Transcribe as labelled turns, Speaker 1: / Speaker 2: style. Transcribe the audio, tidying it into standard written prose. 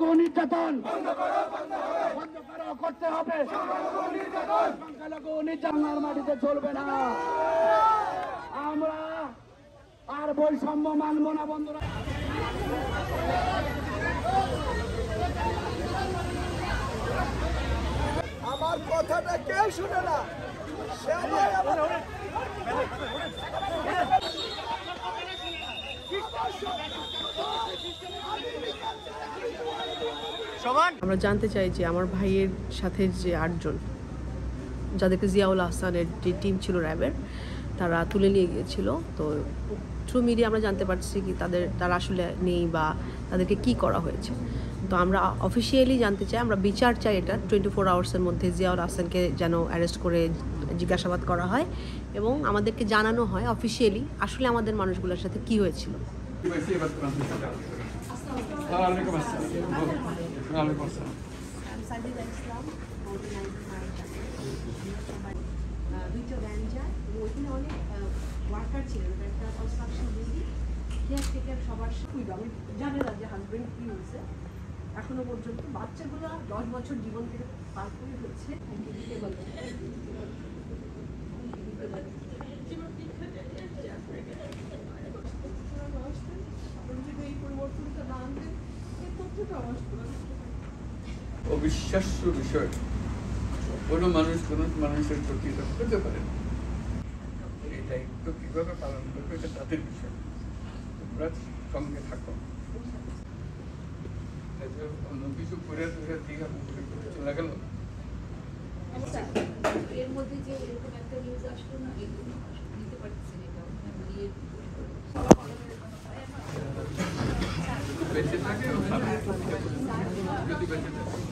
Speaker 1: সংখ্যালঘু নির্যাতন বন্ধ করো, করতে হবে। সংখ্যালঘু নির্যাতনের মাটিতে চলবে না। আমরা আর বৈষম্য মানব না বন্ধুরা।
Speaker 2: আমার কথাটা কেউ শুনে না।
Speaker 3: আমরা জানতে চাই যে আমার ভাইয়ের সাথে যে 8 জন যাদেরকে জিয়াউল আহসানের যে টিম ছিল র্যাবের, তারা তুলে নিয়ে গিয়েছিল, তো থ্রু মিডিয়া আমরা জানতে পারছি কি তারা আসলে নেই বা তাদেরকে কি করা হয়েছে। তো আমরা অফিসিয়ালি জানতে চাই, আমরা বিচার চাই, এটা 24 আওয়ার্সের মধ্যে জিয়াউল আহসানকে যেন অ্যারেস্ট করে জিজ্ঞাসাবাদ করা হয় এবং আমাদেরকে জানানো হয় অফিসিয়ালি আসলে আমাদের মানুষগুলোর সাথে কি হয়েছিল। দুইটা ভ্যান যায়, ওইখানে অনেক ওয়ার্কার ছিলেন, একটা কনস্ট্রাকশন বিল্ডিং, কেয়ারটেকার সবার সুবিধা। আমি জানি না যে হাজব্যান্ড কী হয়েছে এখনো পর্যন্ত। বাচ্চাগুলো 10 বছর জীবন থেকে পার করে হচ্ছে।
Speaker 4: অবিশ্বাস্য বিষয়, কোনো মানুষ কোনো মানুষের প্রতি হতে পারে না। এই দায়িত্ব কিভাবে পালন করবে এটা তাদের বিষয়। তোমরা সঙ্গে থাকো, অন্য কিছু করে দিঘা চলে গেল।
Speaker 5: এর মধ্যে যে এরকম একটা নিউজ আসলো না, দিতে পারছেন এটা
Speaker 4: বেঁচে থাকে যদি বেঁচে থাকে